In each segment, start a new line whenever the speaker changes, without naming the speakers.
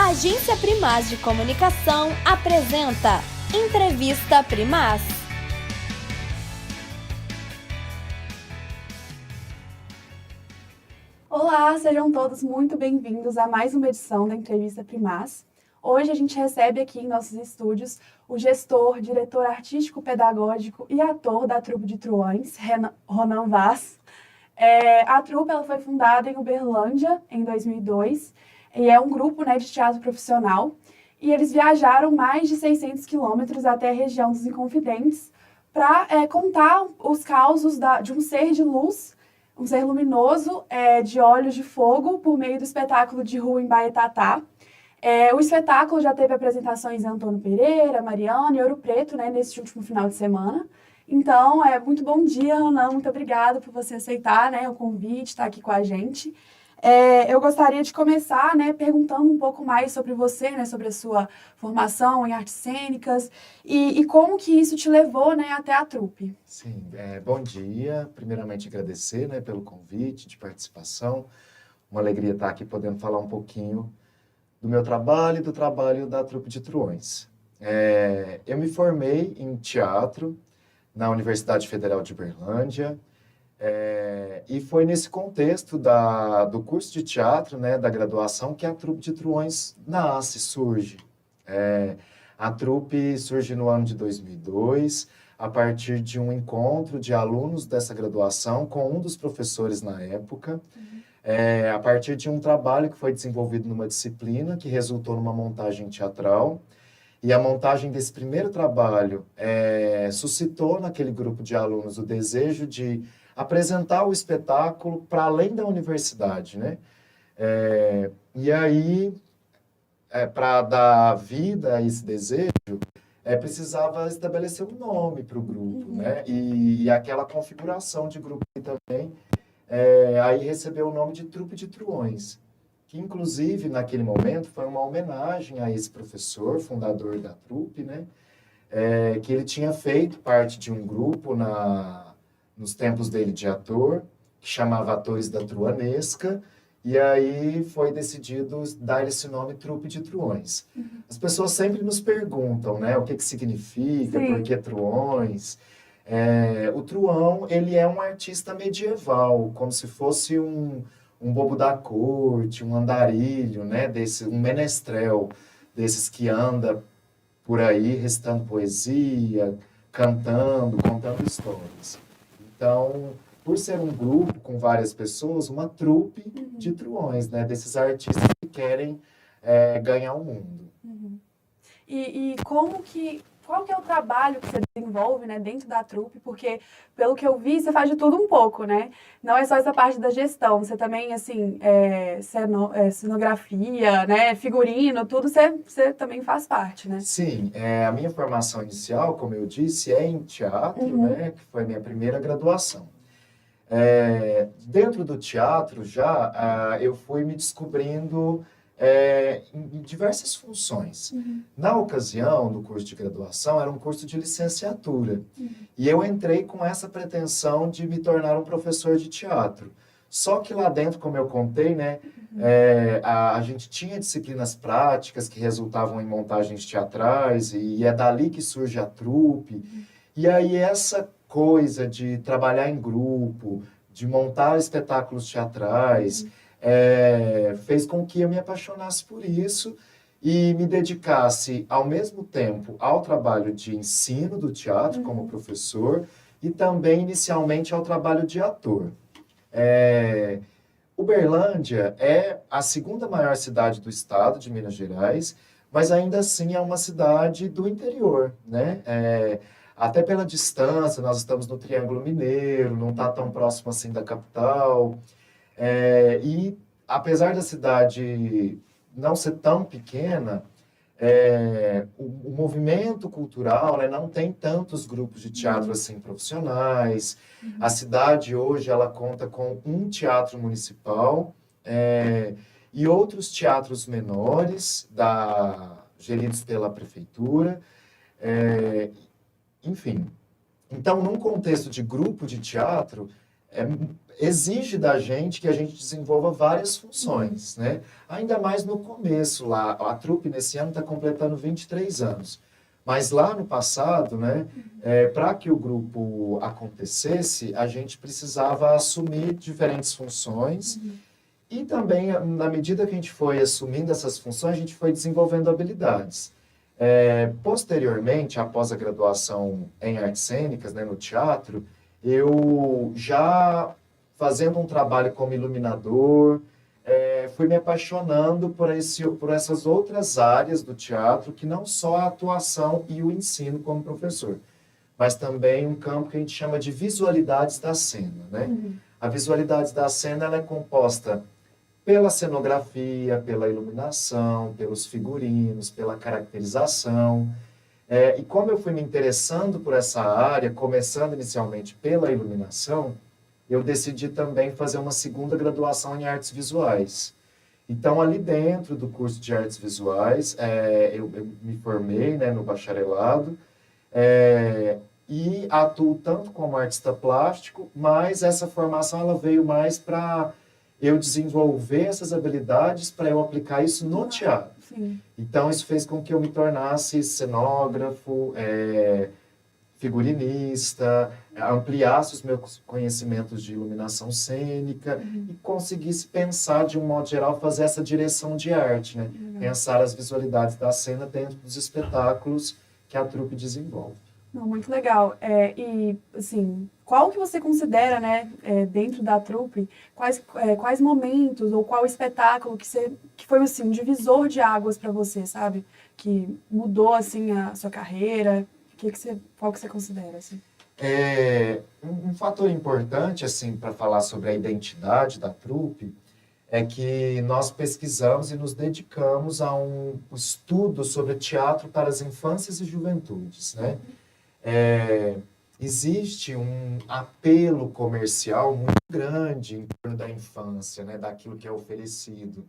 Agência Primaz de Comunicação apresenta Entrevista Primaz.
Olá, sejam todos muito bem-vindos a mais uma edição da Entrevista Primaz. Hoje a gente recebe aqui em nossos estúdios o gestor, diretor artístico, pedagógico e ator da Trupe de Truões, Ronan Vaz. A trupe ela foi fundada em Uberlândia em 2002 e é um grupo, de teatro profissional. E eles viajaram mais de 600 quilômetros até a região dos Inconfidentes para contar os causos de um ser de luz, um ser luminoso de olhos de fogo por meio do espetáculo de rua em Baetatá. O espetáculo já teve apresentações em Antônio Pereira, Mariana e Ouro Preto, nesse último final de semana. Então, muito bom dia, Ronan, muito obrigada por você aceitar o convite, estar aqui com a gente. Eu gostaria de começar perguntando um pouco mais sobre você, sobre a sua formação em artes cênicas e como que isso te levou até a trupe.
Sim, bom dia. Primeiramente, agradecer pelo convite de participação. Uma alegria estar aqui podendo falar um pouquinho do meu trabalho e do trabalho da Trupe de Truões. Eu me formei em teatro na Universidade Federal de Uberlândia, e foi nesse contexto do curso de teatro, da graduação, que a Trupe de Truões surge. A trupe surge no ano de 2002, a partir de um encontro de alunos dessa graduação com um dos professores na época, a partir de um trabalho que foi desenvolvido numa disciplina que resultou numa montagem teatral. E a montagem desse primeiro trabalho suscitou naquele grupo de alunos o desejo de apresentar o espetáculo para além da universidade, E aí, para dar vida a esse desejo, precisava estabelecer um nome para o grupo, E aquela configuração de grupo também, aí recebeu o nome de Trupe de Truões, que inclusive naquele momento foi uma homenagem a esse professor, fundador da trupe, que ele tinha feito parte de um grupo nos tempos dele de ator, que chamava Atores da Truanesca, e aí foi decidido dar esse nome Trupe de Truões. As pessoas sempre nos perguntam, o que significa,
Sim.
por que Truões? O Truão, ele é um artista medieval, como se fosse um bobo da corte, um andarilho, um menestrel, desses que anda por aí recitando poesia, cantando, contando histórias. Então, por ser um grupo com várias pessoas, uma trupe de truões, desses artistas que querem ganhar o mundo.
E qual que é o trabalho que você desenvolve dentro da trupe? Porque, pelo que eu vi, você faz de tudo um pouco, Não é só essa parte da gestão, você também, cenografia, figurino, tudo você também faz parte,
Sim, a minha formação inicial, como eu disse, é em teatro, que foi a minha primeira graduação. Dentro do teatro, eu fui me descobrindo em diversas funções. Na ocasião, no curso de graduação, era um curso de licenciatura. E eu entrei com essa pretensão de me tornar um professor de teatro. Só que lá dentro, como eu contei, a gente tinha disciplinas práticas que resultavam em montagens teatrais, e é dali que surge a trupe. E aí essa coisa de trabalhar em grupo, de montar espetáculos teatrais, fez com que eu me apaixonasse por isso e me dedicasse ao mesmo tempo ao trabalho de ensino do teatro como professor e também inicialmente ao trabalho de ator. Uberlândia é a segunda maior cidade do estado de Minas Gerais, mas ainda assim é uma cidade do interior, até pela distância, nós estamos no Triângulo Mineiro, não está tão próximo assim da capital. E apesar da cidade não ser tão pequena, o movimento cultural não tem tantos grupos de teatro assim profissionais. A cidade hoje ela conta com um teatro municipal e outros teatros menores geridos pela prefeitura. Enfim, então, num contexto de grupo de teatro, exige da gente que a gente desenvolva várias funções, né? Ainda mais no começo lá. A trupe nesse ano está completando 23 anos. Mas lá no passado, né, para que o grupo acontecesse, a gente precisava assumir diferentes funções e também, na medida que a gente foi assumindo essas funções, a gente foi desenvolvendo habilidades. Posteriormente, após a graduação em artes cênicas, né, no teatro, eu já fazendo um trabalho como iluminador, fui me apaixonando por essas outras áreas do teatro, que não só a atuação e o ensino como professor, mas também um campo que a gente chama de visualidades da cena, né? A visualidades da cena ela é composta pela cenografia, pela iluminação, pelos figurinos, pela caracterização. E como eu fui me interessando por essa área, começando inicialmente pela iluminação, eu decidi também fazer uma segunda graduação em artes visuais. Então, ali dentro do curso de artes visuais, eu me formei, né, no bacharelado, e atuo tanto como artista plástico, mas essa formação ela veio mais para eu desenvolver essas habilidades para eu aplicar isso no teatro.
Sim.
Então, isso fez com que eu me tornasse cenógrafo, figurinista, ampliasse os meus conhecimentos de iluminação cênica e conseguisse pensar, de um modo geral, fazer essa direção de arte, né? Pensar as visualidades da cena dentro dos espetáculos que a trupe desenvolve.
Não, muito legal. E, assim, qual que você considera, né, dentro da trupe, quais momentos ou qual espetáculo que foi, assim, um divisor de águas para você, sabe? Que mudou, assim, a sua carreira? Qual que você considera, assim?
Um fator importante, assim, para falar sobre a identidade da trupe é que nós pesquisamos e nos dedicamos a um estudo sobre teatro para as infâncias e juventudes, né? Existe um apelo comercial muito grande em torno da infância, né? Daquilo que é oferecido.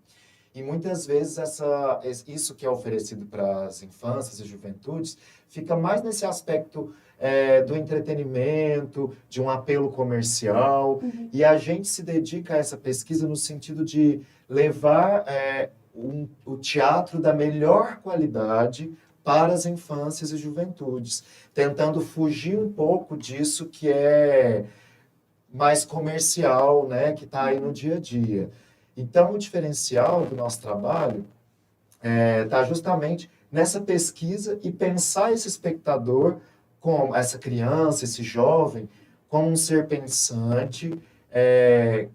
E muitas vezes isso que é oferecido para as infâncias e juventudes fica mais nesse aspecto do entretenimento, de um apelo comercial. E a gente se dedica a essa pesquisa no sentido de levar o teatro da melhor qualidade para as infâncias e juventudes, tentando fugir um pouco disso que é mais comercial, né, que está aí no dia a dia. Então, o diferencial do nosso trabalho está justamente nessa pesquisa e pensar esse espectador, como essa criança, esse jovem, como um ser pensante,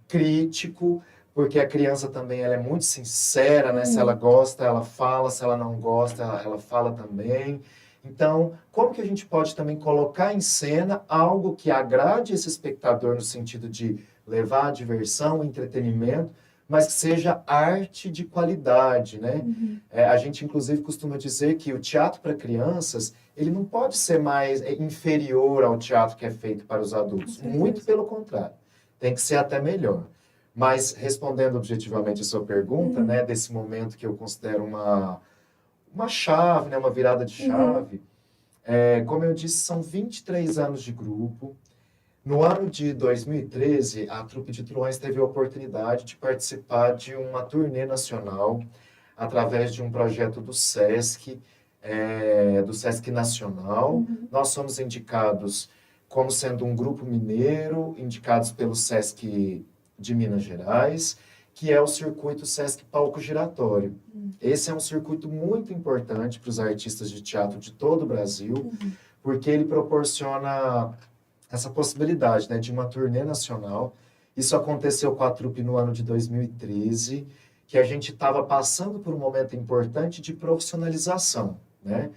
crítico, porque a criança também ela é muito sincera, né? Se ela gosta, ela fala, se ela não gosta, ela fala também. Então, como que a gente pode também colocar em cena algo que agrade esse espectador no sentido de levar a diversão, entretenimento, mas que seja arte de qualidade, né? A gente, inclusive, costuma dizer que o teatro para crianças, ele não pode ser mais inferior ao teatro que é feito para os adultos. Muito pelo contrário. Tem que ser até melhor. Mas, respondendo objetivamente a sua pergunta, né, desse momento que eu considero uma chave, né, uma virada de chave, como eu disse, são 23 anos de grupo. No ano de 2013, a Trupe de Trovões teve a oportunidade de participar de uma turnê nacional através de um projeto do SESC Nacional. Nós somos indicados como sendo um grupo mineiro, indicados pelo SESC de Minas Gerais, que é o circuito SESC Palco Giratório. Esse é um circuito muito importante para os artistas de teatro de todo o Brasil, porque ele proporciona essa possibilidade, né, de uma turnê nacional. Isso aconteceu com a trupe no ano de 2013, que a gente estava passando por um momento importante de profissionalização, né?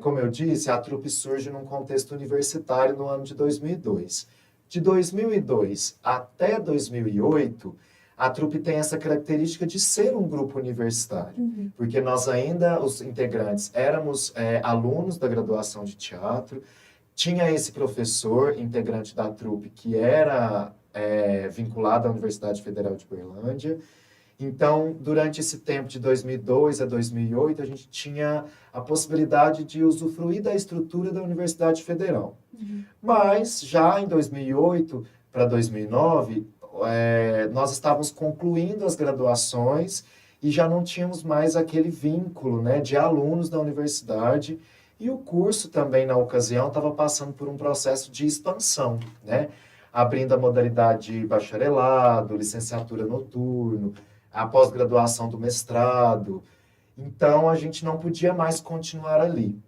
Como eu disse, a trupe surge num contexto universitário no ano de 2002. De 2002 até 2008, a trupe tem essa característica de ser um grupo universitário, porque nós ainda, os integrantes, éramos alunos da graduação de teatro. Tinha esse professor, integrante da trupe, que era vinculado à Universidade Federal de Uberlândia. Então, durante esse tempo de 2002 a 2008, a gente tinha a possibilidade de usufruir da estrutura da Universidade Federal. Mas, já em 2008, para 2009, nós estávamos concluindo as graduações e já não tínhamos mais aquele vínculo, né, de alunos da universidade, e o curso também, na ocasião, estava passando por um processo de expansão, né, abrindo a modalidade de bacharelado, licenciatura noturno, a pós-graduação do mestrado. Então, a gente não podia mais continuar ali.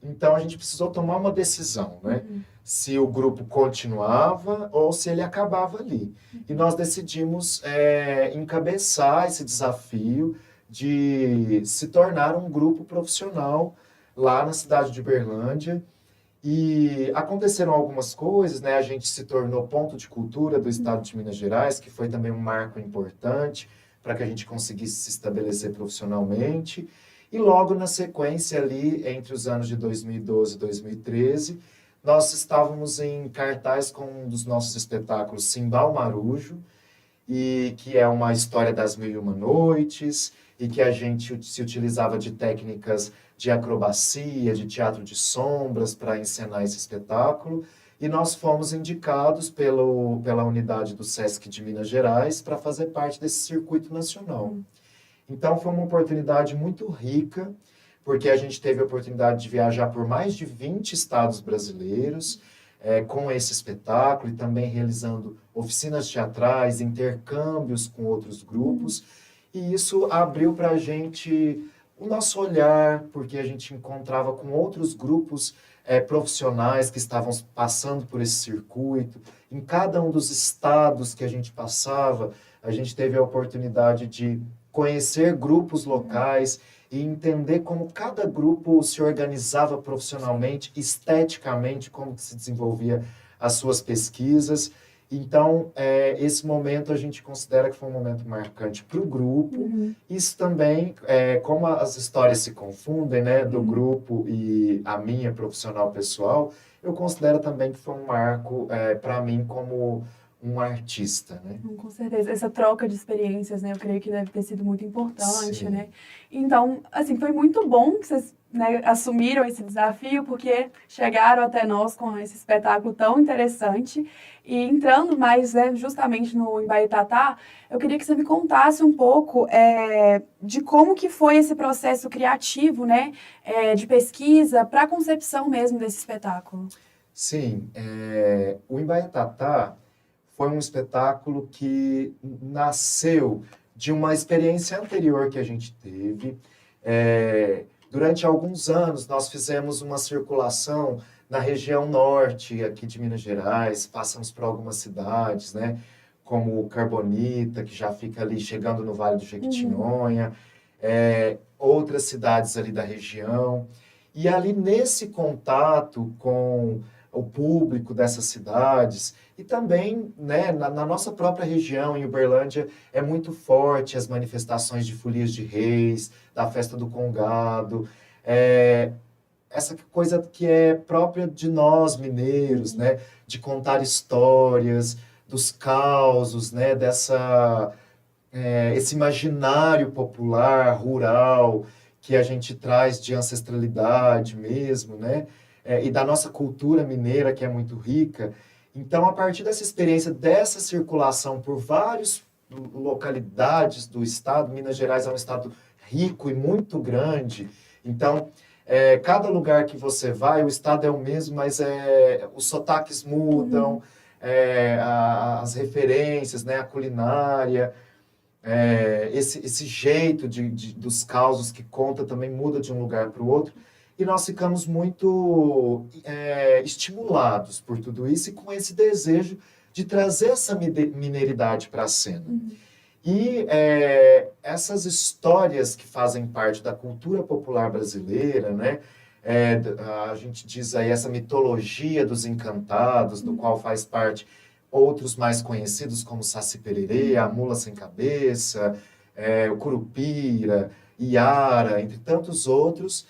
Então, a gente precisou tomar uma decisão, né? Se o grupo continuava ou se ele acabava ali. E nós decidimos encabeçar esse desafio de se tornar um grupo profissional lá na cidade de Uberlândia. E aconteceram algumas coisas, né? A gente se tornou ponto de cultura do estado de Minas Gerais, que foi também um marco importante para que a gente conseguisse se estabelecer profissionalmente. E logo na sequência ali, entre os anos de 2012 e 2013, nós estávamos em cartaz com um dos nossos espetáculos, Simbal Marujo, e que é uma história das mil e uma noites, e que a gente se utilizava de técnicas de acrobacia, de teatro de sombras para encenar esse espetáculo. E nós fomos indicados pela unidade do SESC de Minas Gerais para fazer parte desse circuito nacional. Então, foi uma oportunidade muito rica, porque a gente teve a oportunidade de viajar por mais de 20 estados brasileiros, com esse espetáculo, e também realizando oficinas teatrais, intercâmbios com outros grupos. E isso abriu para a gente o nosso olhar, porque a gente encontrava com outros grupos profissionais que estavam passando por esse circuito. Em cada um dos estados que a gente passava, a gente teve a oportunidade de conhecer grupos locais e entender como cada grupo se organizava profissionalmente, esteticamente, como que se desenvolvia as suas pesquisas. Então, esse momento a gente considera que foi um momento marcante para o grupo. Isso também, como as histórias se confundem, né, do grupo e a minha profissional pessoal, eu considero também que foi um marco para mim como um artista, né?
Com certeza. Essa troca de experiências, né? Eu creio que deve ter sido muito importante,
Sim.
né? Então, assim, foi muito bom que vocês, né, assumiram esse desafio, porque chegaram até nós com esse espetáculo tão interessante. E entrando mais, né, justamente no Embaitatá, eu queria que você me contasse um pouco de como que foi esse processo criativo, né, de pesquisa para a concepção mesmo desse espetáculo.
Sim, o Embaitatá foi um espetáculo que nasceu de uma experiência anterior que a gente teve. Durante alguns anos, nós fizemos uma circulação na região norte aqui de Minas Gerais, passamos por algumas cidades, né, como Carbonita, que já fica ali chegando no Vale do Jequitinhonha, outras cidades ali da região. E ali nesse contato com o público dessas cidades, e também, né, na nossa própria região, em Uberlândia, é muito forte as manifestações de folias de reis, da festa do Congado, essa coisa que é própria de nós, mineiros, né, de contar histórias, dos causos, né, esse imaginário popular, rural, que a gente traz de ancestralidade mesmo, né, e da nossa cultura mineira, que é muito rica. Então, a partir dessa experiência, dessa circulação por várias localidades do estado, Minas Gerais é um estado rico e muito grande, então, cada lugar que você vai, o estado é o mesmo, mas os sotaques mudam, as referências, né, a culinária, esse jeito dos causos que conta também muda de um lugar para o outro. E nós ficamos muito estimulados por tudo isso e com esse desejo de trazer essa mineiridade para a cena. E essas histórias que fazem parte da cultura popular brasileira, né? A gente diz aí essa mitologia dos encantados, do qual faz parte outros mais conhecidos como Saci Pererê, a Mula Sem Cabeça, o Curupira, Iara, entre tantos outros.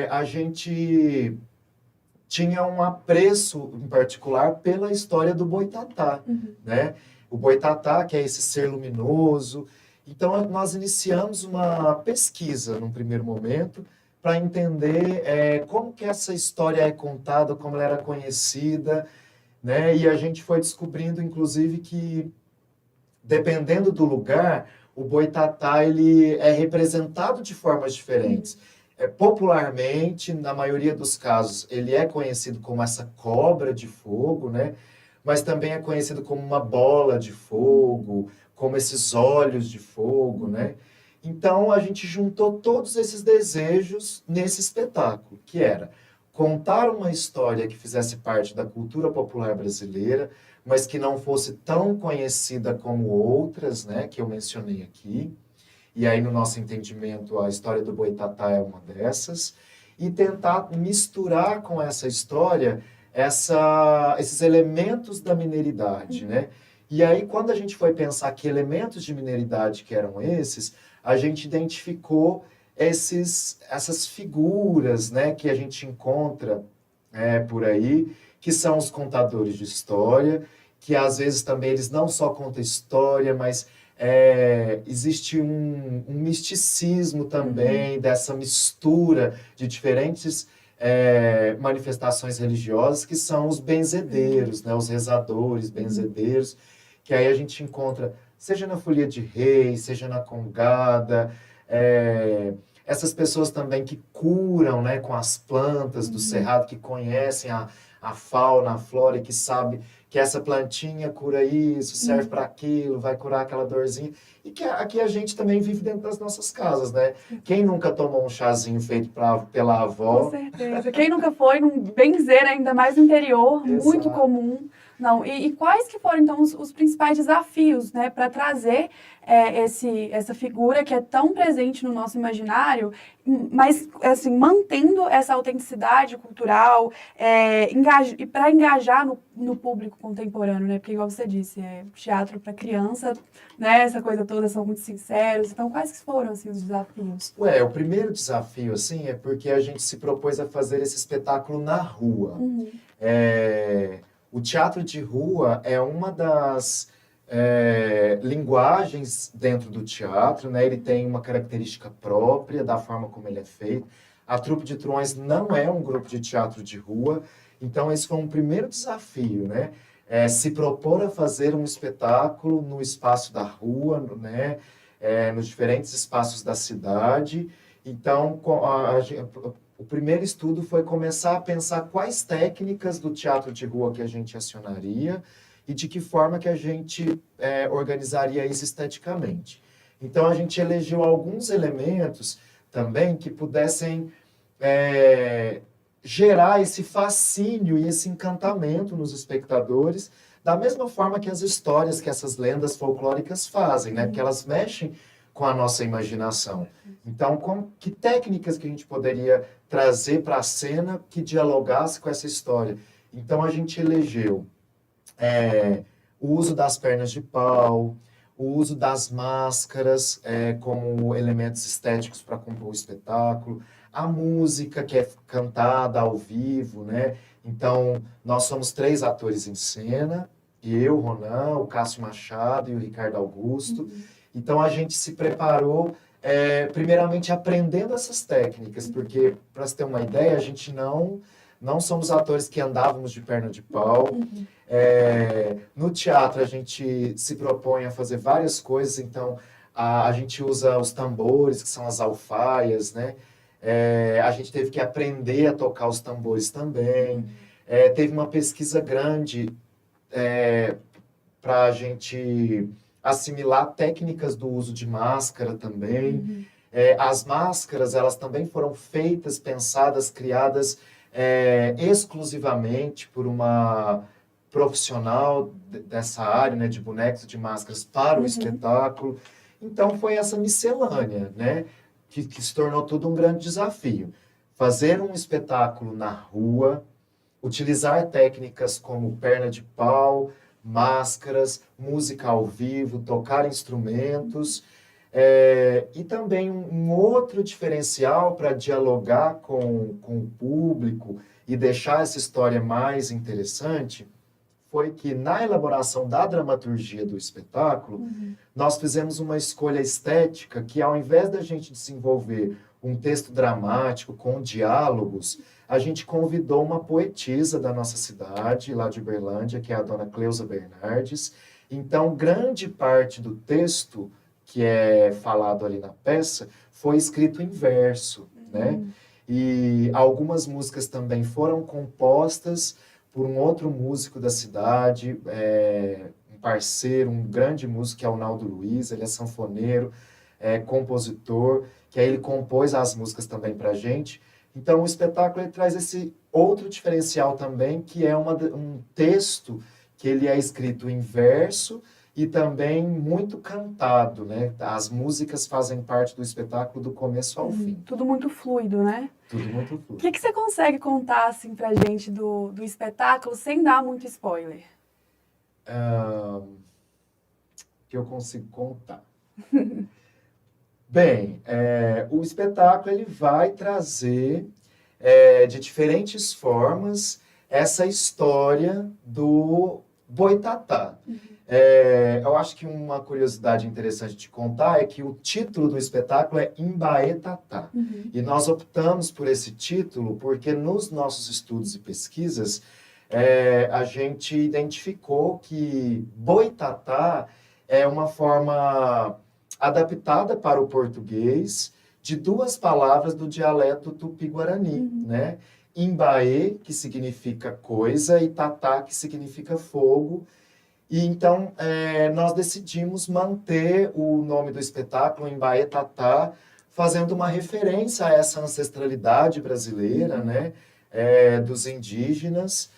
A gente tinha um apreço em particular pela história do Boitatá, né? O Boitatá, que é esse ser luminoso. Então, nós iniciamos uma pesquisa, num primeiro momento, para entender como que essa história é contada, como ela era conhecida, né? E a gente foi descobrindo, inclusive, que dependendo do lugar, o boitatá ele é representado de formas diferentes. Popularmente, na maioria dos casos, ele é conhecido como essa cobra de fogo, né? Mas também é conhecido como uma bola de fogo, como esses olhos de fogo, né? Então, a gente juntou todos esses desejos nesse espetáculo, que era contar uma história que fizesse parte da cultura popular brasileira, mas que não fosse tão conhecida como outras, né, que eu mencionei aqui. E aí, no nosso entendimento, a história do Boitatá é uma dessas. E tentar misturar com essa história esses elementos da mineridade, né? E aí, quando a gente foi pensar que elementos de mineridade que eram esses, a gente identificou essas figuras, né, que a gente encontra por aí, que são os contadores de história, que às vezes também eles não só contam história, mas existe um misticismo também dessa mistura de diferentes manifestações religiosas, que são os benzedeiros, né, os rezadores, benzedeiros, que aí a gente encontra, seja na folia de reis, seja na congada, essas pessoas também que curam, né, com as plantas do cerrado, que conhecem a fauna, a flora, e que sabe que essa plantinha cura isso, serve para aquilo, vai curar aquela dorzinha. E que aqui a gente também vive dentro das nossas casas, né? Quem nunca tomou um chazinho feito pela avó?
Com certeza. Quem nunca foi num benzer, ainda mais no interior, muito
Exato.
comum. Não, e quais que foram, então, os principais desafios, né, para trazer essa figura que é tão presente no nosso imaginário, mas, assim, mantendo essa autenticidade cultural, e para engajar no público contemporâneo, né, porque, igual você disse, teatro para criança, né, essa coisa toda, são muito sinceros. Então, quais que foram, assim, os desafios?
O primeiro desafio, assim, é porque a gente se propôs a fazer esse espetáculo na rua. O teatro de rua é uma das linguagens dentro do teatro, né? Ele tem uma característica própria da forma como ele é feito. A Trupe de Trovões não é um grupo de teatro de rua, então esse foi um primeiro desafio, né? Se propor a fazer um espetáculo no espaço da rua, né? Nos diferentes espaços da cidade. Então, o primeiro estudo foi começar a pensar quais técnicas do teatro de rua que a gente acionaria e de que forma que a gente organizaria isso esteticamente. Então, a gente elegeu alguns elementos também que pudessem gerar esse fascínio e esse encantamento nos espectadores, da mesma forma que as histórias, que essas lendas folclóricas fazem, né? Porque elas mexem com a nossa imaginação. Então, que técnicas que a gente poderia trazer para a cena que dialogasse com essa história? Então, a gente elegeu o uso das pernas de pau, o uso das máscaras como elementos estéticos para compor o espetáculo, a música que é cantada ao vivo, né? Então, nós somos 3 atores em cena, eu, Ronan, o Cássio Machado e o Ricardo Augusto. Então, a gente se preparou, primeiramente, aprendendo essas técnicas, porque, para você ter uma ideia, a gente não somos atores que andávamos de perna de pau. No teatro, a gente se propõe a fazer várias coisas, então, a gente usa os tambores, que são as alfaias, né? A gente teve que aprender a tocar os tambores também. Teve uma pesquisa grande para a gente assimilar técnicas do uso de máscara também. As máscaras, elas também foram feitas, pensadas, criadas exclusivamente por uma profissional dessa área, né, de bonecos e de máscaras para o espetáculo. Então, foi essa miscelânea, né, que se tornou tudo um grande desafio. Fazer um espetáculo na rua, utilizar técnicas como perna de pau, máscaras, música ao vivo, tocar instrumentos, e também um outro diferencial para dialogar com o público e deixar essa história mais interessante foi que na elaboração da dramaturgia do espetáculo, nós fizemos uma escolha estética que, ao invés da gente desenvolver um texto dramático com diálogos, a gente convidou uma poetisa da nossa cidade, lá de Uberlândia, que é a dona Cleusa Bernardes. Então, grande parte do texto que é falado ali na peça foi escrito em verso, né? E algumas músicas também foram compostas por um outro músico da cidade, um parceiro, um grande músico, que é o Naldo Luiz. Ele é sanfoneiro, compositor, que aí ele compôs as músicas também pra gente. Então, o espetáculo ele traz esse outro diferencial também, que é um texto que ele é escrito em verso e também muito cantado, né? As músicas fazem parte do espetáculo do começo ao fim.
Tudo muito fluido, né?
Tudo muito
O
fluido.
que você consegue contar, assim, pra gente do espetáculo, sem dar muito spoiler?
Que eu consigo contar. Bem, o espetáculo ele vai trazer de diferentes formas essa história do Boitatá. Eu acho que uma curiosidade interessante de contar é que o título do espetáculo é Imbaetatá. E nós optamos por esse título porque nos nossos estudos e pesquisas a gente identificou que Boitatá é uma forma adaptada para o português de duas palavras do dialeto tupi-guarani, né? Imbaê, que significa coisa, e tatá, que significa fogo. E então nós decidimos manter o nome do espetáculo, Imbaetatá, fazendo uma referência a essa ancestralidade brasileira, né? Dos indígenas,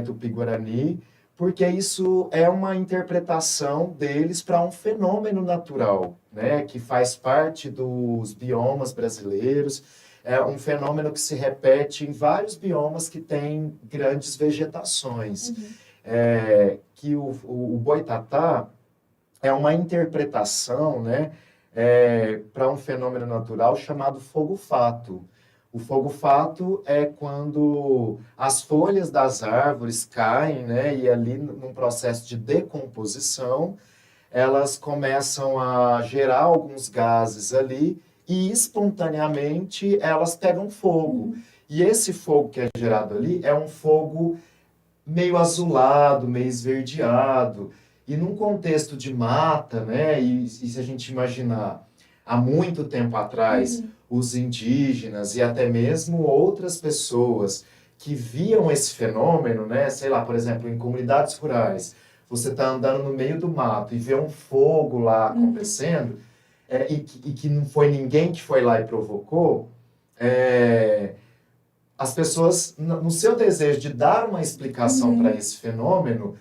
tupi-guarani, porque isso é uma interpretação deles para um fenômeno natural, né, que faz parte dos biomas brasileiros, é um fenômeno que se repete em vários biomas que têm grandes vegetações. Que o Boitatá é uma interpretação, né, para um fenômeno natural chamado fogo-fato. O fogo-fato é quando as folhas das árvores caem, né, e ali num processo de decomposição, elas começam a gerar alguns gases ali e espontaneamente elas pegam fogo. E esse fogo que é gerado ali é um fogo meio azulado, meio esverdeado. E num contexto de mata, né, e se a gente imaginar há muito tempo atrás, os indígenas e até mesmo outras pessoas que viam esse fenômeno, né? Sei lá, por exemplo, em comunidades rurais, você está andando no meio do mato e vê um fogo lá acontecendo, e que não foi ninguém que foi lá e provocou, as pessoas, no seu desejo de dar uma explicação para esse fenômeno,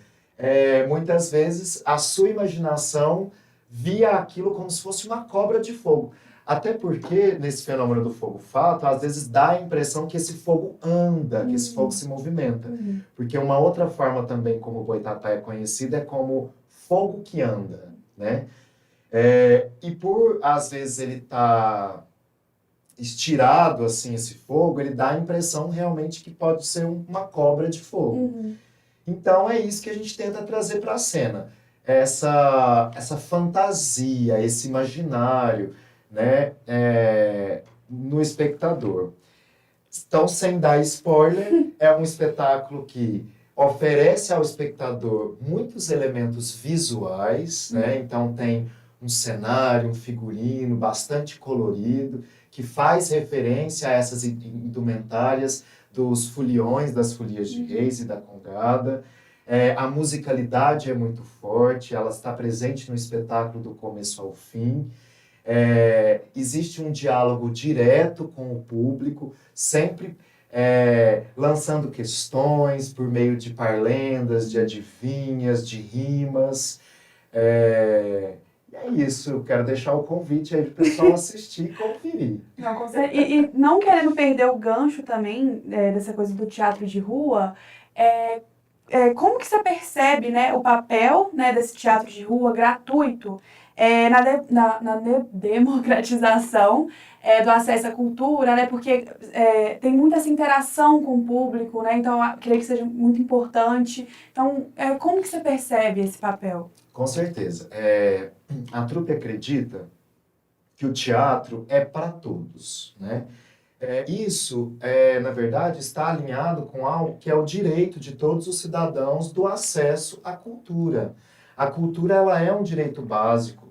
muitas vezes a sua imaginação via aquilo como se fosse uma cobra de fogo. Até porque, nesse fenômeno do fogo-fato, às vezes dá a impressão que esse fogo anda, que esse fogo se movimenta. Porque uma outra forma também como o Boitatá é conhecido é como fogo que anda, né? E por, às vezes, ele tá estirado, assim, esse fogo, ele dá a impressão realmente que pode ser uma cobra de fogo. Então, é isso que a gente tenta trazer para a cena. Essa fantasia, esse imaginário, né, no espectador. Então, sem dar spoiler, é um espetáculo que oferece ao espectador muitos elementos visuais, né? Então tem um cenário, um figurino bastante colorido, que faz referência a essas indumentárias dos foliões, das folias de reis e da congada. A musicalidade é muito forte, ela está presente no espetáculo do começo ao fim. Existe um diálogo direto com o público, sempre lançando questões por meio de parlendas, de adivinhas, de rimas. E é isso, eu quero deixar o convite aí para o pessoal assistir e conferir.
Não, e não querendo perder o gancho também dessa coisa do teatro de rua, como que você percebe, né, o papel, né, desse teatro de rua gratuito na democratização do acesso à cultura, né? Porque tem muita essa interação com o público, né? Então, eu creio que seja muito importante. Então, como que você percebe esse papel?
Com certeza. A trupe acredita que o teatro é para todos, né? Na verdade, está alinhado com algo que é o direito de todos os cidadãos do acesso à cultura. A cultura, ela é um direito básico,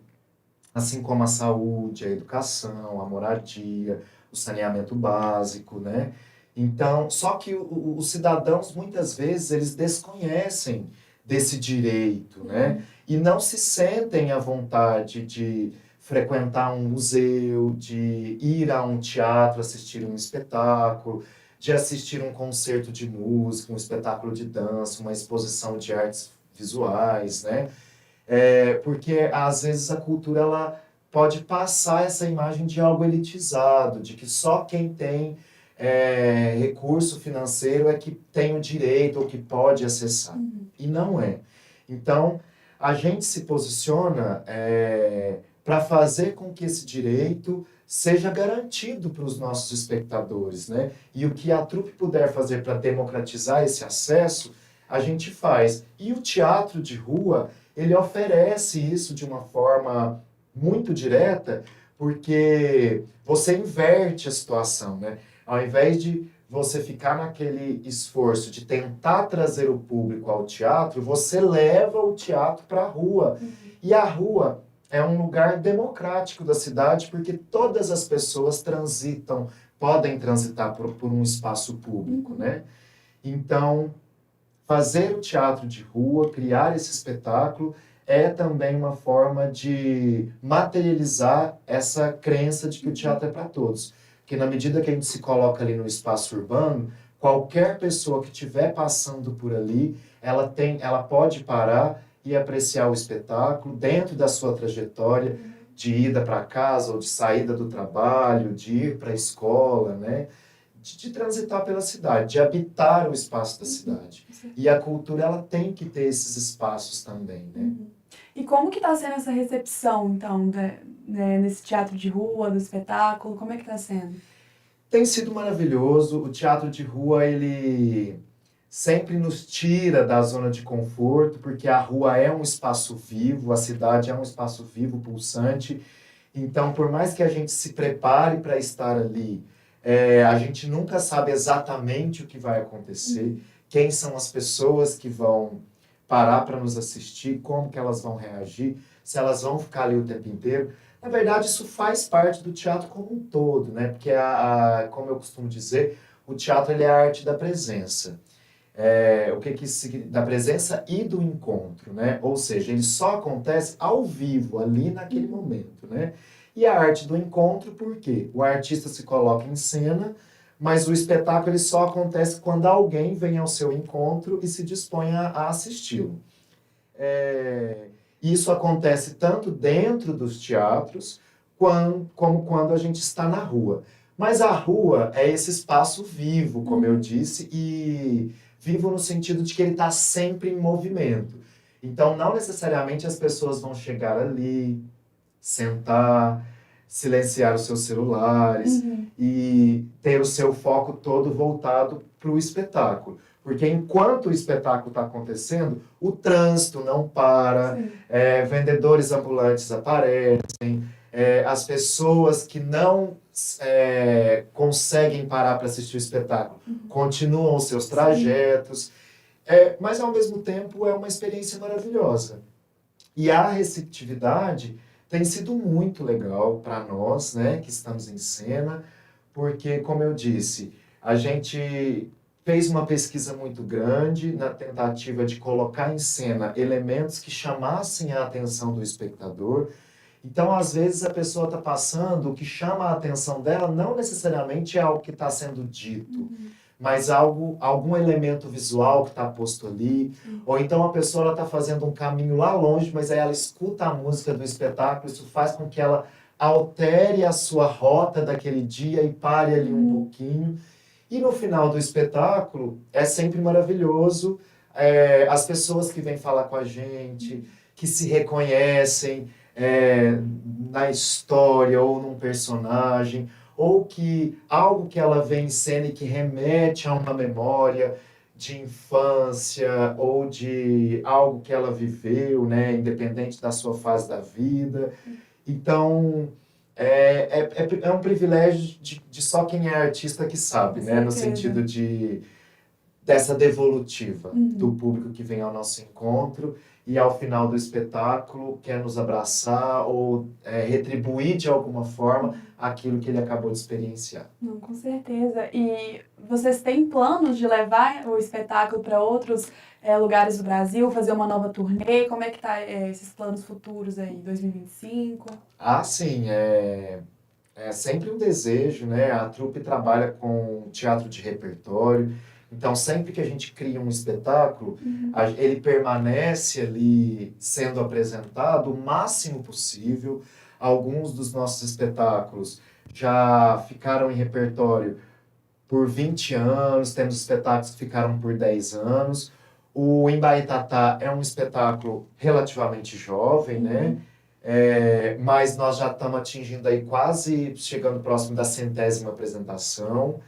assim como a saúde, a educação, a moradia, o saneamento básico, né? Então, só que os cidadãos, muitas vezes, eles desconhecem desse direito, né? E não se sentem à vontade de frequentar um museu, de ir a um teatro, assistir um espetáculo, de assistir um concerto de música, um espetáculo de dança, uma exposição de artes visuais, né? Porque às vezes a cultura ela pode passar essa imagem de algo elitizado, de que só quem tem recurso financeiro é que tem o direito ou que pode acessar. E não é. Então, a gente se posiciona para fazer com que esse direito seja garantido para os nossos espectadores, né? E o que a trupe puder fazer para democratizar esse acesso, a gente faz. E o teatro de rua, ele oferece isso de uma forma muito direta, porque você inverte a situação, né? Ao invés de você ficar naquele esforço de tentar trazer o público ao teatro, você leva o teatro para a rua. E a rua é um lugar democrático da cidade, porque todas as pessoas podem transitar por um espaço público, né? Então, fazer o teatro de rua, criar esse espetáculo, é também uma forma de materializar essa crença de que o teatro é para todos. Porque na medida que a gente se coloca ali no espaço urbano, qualquer pessoa que estiver passando por ali, ela pode parar e apreciar o espetáculo dentro da sua trajetória de ida para casa ou de saída do trabalho, de ir para a escola, né? De transitar pela cidade, de habitar o espaço da cidade. E a cultura, ela tem que ter esses espaços também, né?
E como que está sendo essa recepção, então, nesse teatro de rua, do espetáculo? Como é que está sendo?
Tem sido maravilhoso. O teatro de rua, ele sempre nos tira da zona de conforto, porque a rua é um espaço vivo, a cidade é um espaço vivo, pulsante. Então, por mais que a gente se prepare para estar ali, a gente nunca sabe exatamente o que vai acontecer, quem são as pessoas que vão parar para nos assistir, como que elas vão reagir, se elas vão ficar ali o tempo inteiro. Na verdade, isso faz parte do teatro como um todo, né? Porque, como eu costumo dizer, o teatro ele é a arte da presença. O que isso significa? Da presença e do encontro, né? Ou seja, ele só acontece ao vivo, ali naquele momento, né? E a arte do encontro, por quê? O artista se coloca em cena, mas o espetáculo ele só acontece quando alguém vem ao seu encontro e se dispõe a assisti-lo. Isso acontece tanto dentro dos teatros, como quando a gente está na rua. Mas a rua é esse espaço vivo, como eu disse, e vivo no sentido de que ele está sempre em movimento. Então, não necessariamente as pessoas vão chegar ali, sentar, silenciar os seus celulares e ter o seu foco todo voltado para o espetáculo. Porque enquanto o espetáculo está acontecendo, o trânsito não para, vendedores ambulantes aparecem, as pessoas que não conseguem parar para assistir o espetáculo continuam os seus trajetos, mas ao mesmo tempo é uma experiência maravilhosa. E a receptividade tem sido muito legal para nós, né, que estamos em cena, porque, como eu disse, a gente fez uma pesquisa muito grande na tentativa de colocar em cena elementos que chamassem a atenção do espectador. Então, às vezes, a pessoa está passando, o que chama a atenção dela não necessariamente é algo que está sendo dito, mas algum elemento visual que está posto ali, ou então a pessoa está fazendo um caminho lá longe, mas aí ela escuta a música do espetáculo, isso faz com que ela altere a sua rota daquele dia e pare ali um pouquinho. E no final do espetáculo, é sempre maravilhoso, as pessoas que vêm falar com a gente, que se reconhecem na história ou num personagem, ou que algo que ela vê em cena e que remete a uma memória de infância ou de algo que ela viveu, né, independente da sua fase da vida. Então, É um privilégio de só quem é artista que sabe,
Com
né? No
certeza.
sentido dessa devolutiva do
Uhum.
público que vem ao nosso encontro e ao final do espetáculo quer nos abraçar ou retribuir de alguma forma aquilo que ele acabou de experienciar.
Não, com certeza. E vocês têm planos de levar o espetáculo para outros lugares do Brasil, fazer uma nova turnê? Como é que tá esses planos futuros aí, 2025?
Ah, sim, é sempre um desejo, né? A trupe trabalha com teatro de repertório, então sempre que a gente cria um espetáculo, ele permanece ali sendo apresentado o máximo possível. Alguns dos nossos espetáculos já ficaram em repertório por 20 anos, temos espetáculos que ficaram por 10 anos. O Embaetatá é um espetáculo relativamente jovem, né? Mas nós já estamos atingindo aí quase, chegando próximo da 100ª apresentação,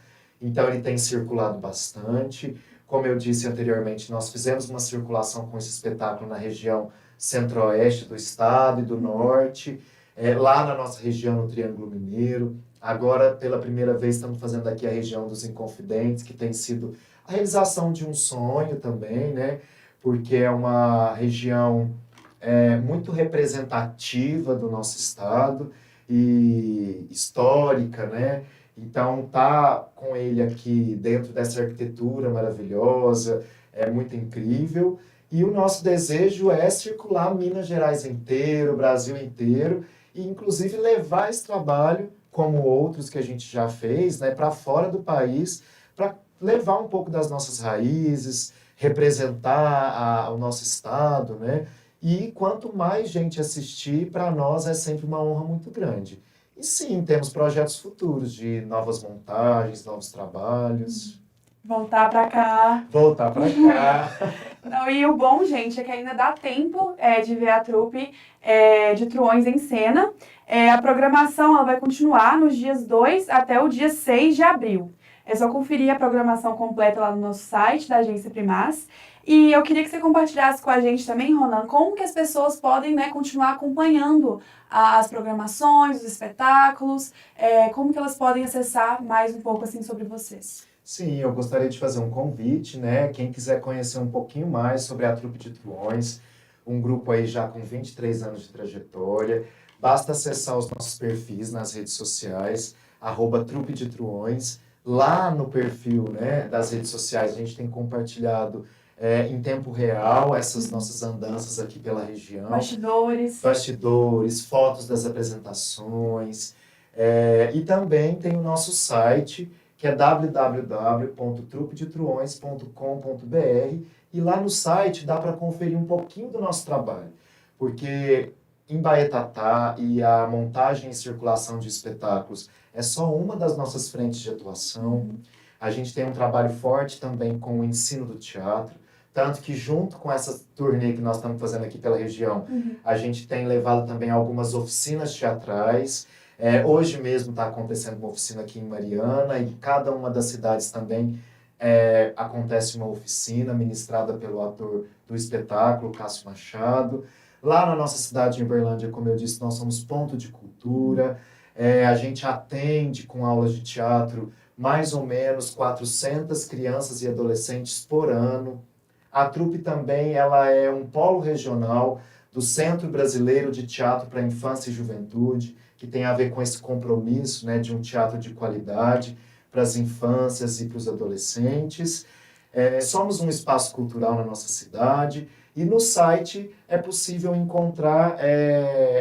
então ele tem circulado bastante. Como eu disse anteriormente, nós fizemos uma circulação com esse espetáculo na região centro-oeste do estado e do norte, lá na nossa região, no Triângulo Mineiro. Agora, pela primeira vez, estamos fazendo aqui a região dos Inconfidentes, que tem sido a realização de um sonho também, né? Porque é uma região muito representativa do nosso estado e histórica, né? Então, tá com ele aqui dentro dessa arquitetura maravilhosa, é muito incrível. E o nosso desejo é circular Minas Gerais inteiro, Brasil inteiro, e inclusive levar esse trabalho, como outros que a gente já fez, né, para fora do país, para levar um pouco das nossas raízes, representar o nosso estado, né? E quanto mais gente assistir, para nós é sempre uma honra muito grande. E sim, temos projetos futuros de novas montagens, novos trabalhos.
Voltar para cá.
Voltar para cá.
Não, e o bom, gente, é que ainda dá tempo de ver a trupe de Truões em Cena. A programação ela vai continuar nos dias 2 até o dia 6 de abril. É só conferir a programação completa lá no nosso site da Agência Primaz. E eu queria que você compartilhasse com a gente também, Ronan, como que as pessoas podem, né, continuar acompanhando as programações, os espetáculos, como que elas podem acessar mais um pouco assim sobre vocês.
Sim, eu gostaria de fazer um convite, né? Quem quiser conhecer um pouquinho mais sobre a Trupe de Truões, um grupo aí já com 23 anos de trajetória, basta acessar os nossos perfis nas redes sociais, @Trupe de Truões. Lá no perfil, né, das redes sociais, a gente tem compartilhado em tempo real essas nossas andanças aqui pela região. Bastidores, fotos das apresentações. E também tem o nosso site, que é www.trupedetruões.com.br, e lá no site dá para conferir um pouquinho do nosso trabalho, porque Embaetatá e a montagem e circulação de espetáculos é só uma das nossas frentes de atuação. A gente tem um trabalho forte também com o ensino do teatro, tanto que junto com essa turnê que nós estamos fazendo aqui pela região, a gente tem levado também algumas oficinas teatrais. Hoje mesmo está acontecendo uma oficina aqui em Mariana, e em cada uma das cidades também acontece uma oficina ministrada pelo ator do espetáculo, Cássio Machado. Lá na nossa cidade de Uberlândia, como eu disse, nós somos ponto de cultura. A gente atende com aulas de teatro mais ou menos 400 crianças e adolescentes por ano. A trupe também ela é um polo regional do Centro Brasileiro de Teatro para Infância e Juventude, que tem a ver com esse compromisso, né, de um teatro de qualidade para as infâncias e para os adolescentes. Somos um espaço cultural na nossa cidade, e no site é possível encontrar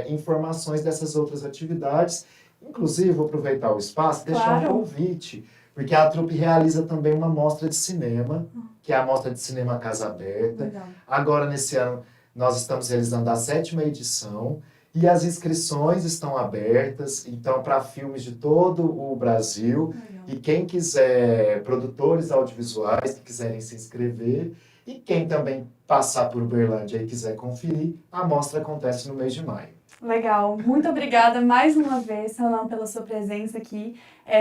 informações dessas outras atividades. Inclusive, vou aproveitar o espaço e deixar um convite, porque a trupe realiza também uma mostra de cinema, que é a Mostra de Cinema Casa Aberta.
Legal.
Agora, nesse ano, nós estamos realizando a 7ª edição, e as inscrições estão abertas, então, para filmes de todo o Brasil.
Legal.
E quem quiser, produtores audiovisuais que quiserem se inscrever, e quem também passar por Uberlândia e quiser conferir, a mostra acontece no mês de maio.
Legal. Muito obrigada mais uma vez, Ronan, pela sua presença aqui.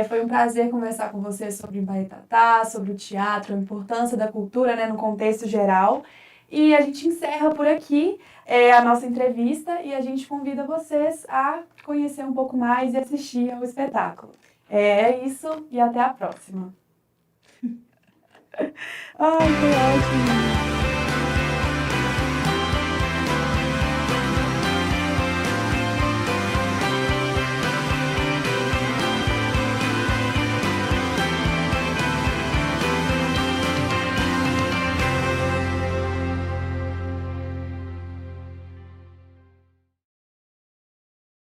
Foi um prazer conversar com você sobre Embaetatá, sobre o teatro, a importância da cultura, né, no contexto geral. E a gente encerra por aqui a nossa entrevista e a gente convida vocês a conhecer um pouco mais e assistir ao espetáculo. É isso e até a próxima. Ai, que ótimo!